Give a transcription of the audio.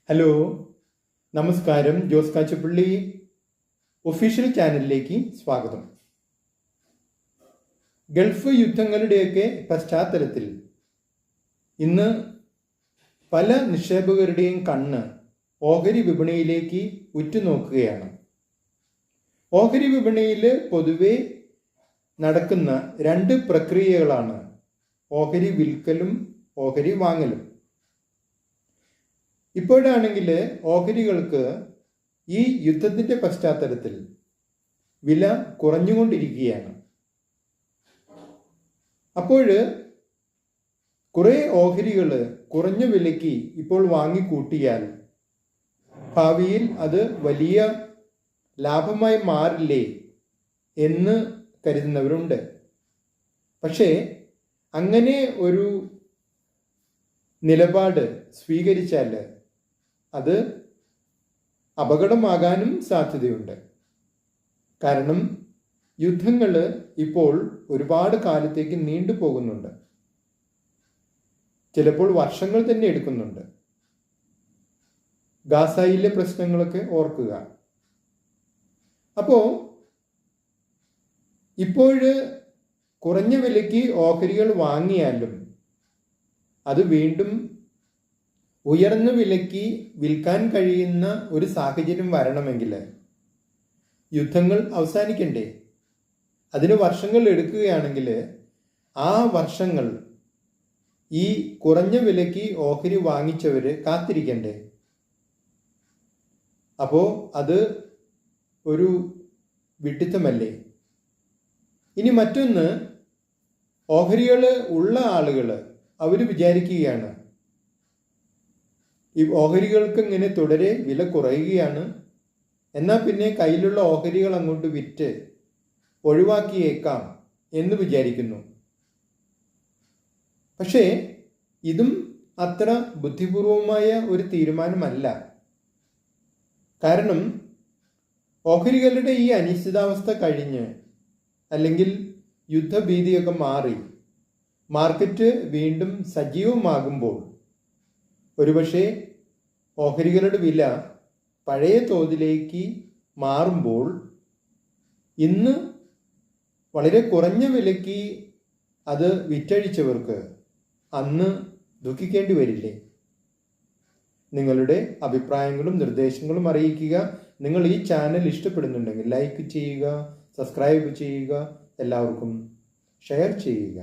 Hello, നമസ്കാരം. Jose Kachappilly official ചാനലിലേക്ക് സ്വാഗതം. ഗൾഫ് യുദ്ധങ്ങളുടെയൊക്കെ പശ്ചാത്തലത്തിൽ ഇന്ന് പല നിക്ഷേപകരുടെയും കണ്ണ് ഓഹരി വിപണിയിലേക്ക് ഉറ്റുനോക്കുകയാണ്. ഓഹരി വിപണിയിൽ പൊതുവെ നടക്കുന്ന രണ്ട് പ്രക്രിയകളാണ് ഓഹരി വിൽക്കലും ഓഹരി വാങ്ങലും. ഇപ്പോഴാണെങ്കിൽ ഓഹരികൾക്ക് ഈ യുദ്ധത്തിൻ്റെ പശ്ചാത്തലത്തിൽ വില കുറഞ്ഞുകൊണ്ടിരിക്കുകയാണ്. അപ്പോൾ കുറേ ഓഹരികൾ കുറഞ്ഞ വിലയ്ക്ക് ഇപ്പോൾ വാങ്ങിക്കൂട്ടിയാൽ ഭാവിയിൽ അത് വലിയ ലാഭമായി മാറില്ലേ എന്ന് കരുതുന്നവരുണ്ട്. പക്ഷേ അങ്ങനെ ഒരു നിലപാട് സ്വീകരിച്ചാൽ അത് അപകടമാകാനും സാധ്യതയുണ്ട്. കാരണം യുദ്ധങ്ങൾ ഇപ്പോൾ ഒരുപാട് കാലത്തേക്ക് നീണ്ടുപോകുന്നുണ്ട്. ചിലപ്പോൾ വർഷങ്ങൾ തന്നെ എടുക്കുന്നുണ്ട്. ഗാസയിലെ പ്രശ്നങ്ങളൊക്കെ ഓർക്കുക. അപ്പോൾ ഇപ്പോൾ കുറഞ്ഞ വിലയ്ക്ക് ഓഹരികൾ വാങ്ങിയാലും അത് വീണ്ടും ഉയർന്ന വിലയ്ക്ക് വിൽക്കാൻ കഴിയുന്ന ഒരു സാഹചര്യം വരണമെങ്കിൽ യുദ്ധങ്ങൾ അവസാനിക്കണ്ടേ? അതിന് വർഷങ്ങൾ എടുക്കുകയാണെങ്കിൽ ആ വർഷങ്ങൾ ഈ കുറഞ്ഞ വിലയ്ക്ക് ഓഹരി വാങ്ങിച്ചവർ കാത്തിരിക്കണ്ടേ? അപ്പോൾ അത് ഒരു വിഡ്ഢിത്തമല്ലേ? ഇനി മറ്റൊന്ന്, ഓഹരികൾ ഉള്ള ആളുകൾ അവർ വിചാരിക്കുകയാണ് ഈ ഓഹരികൾക്ക് ഇങ്ങനെ തുടരെ വില കുറയുകയാണ്, എന്നാൽ പിന്നെ കയ്യിലുള്ള ഓഹരികൾ അങ്ങോട്ട് വിറ്റ് ഒഴിവാക്കിയേക്കാം എന്ന് വിചാരിക്കുന്നു. പക്ഷേ ഇതും അത്ര ബുദ്ധിപൂർവമായ ഒരു തീരുമാനമല്ല. കാരണം ഓഹരികളുടെ ഈ അനിശ്ചിതാവസ്ഥ കഴിഞ്ഞ് അല്ലെങ്കിൽ യുദ്ധഭീതിയൊക്കെ മാറി മാർക്കറ്റ് വീണ്ടും സജീവമാകുമ്പോൾ ഒരുപക്ഷെ ഓഹരികളുടെ വില പഴയ തോതിലേക്ക് മാറുമ്പോൾ ഇന്ന് വളരെ കുറഞ്ഞ വിലയ്ക്ക് അത് വിറ്റഴിച്ചവർക്ക് അന്ന് ദുഃഖിക്കേണ്ടി വരില്ലേ? നിങ്ങളുടെ അഭിപ്രായങ്ങളും നിർദ്ദേശങ്ങളും അറിയിക്കുക. നിങ്ങൾ ഈ ചാനൽ ഇഷ്ടപ്പെടുന്നുണ്ടെങ്കിൽ ലൈക്ക് ചെയ്യുക, സബ്സ്ക്രൈബ് ചെയ്യുക, എല്ലാവർക്കും ഷെയർ ചെയ്യുക.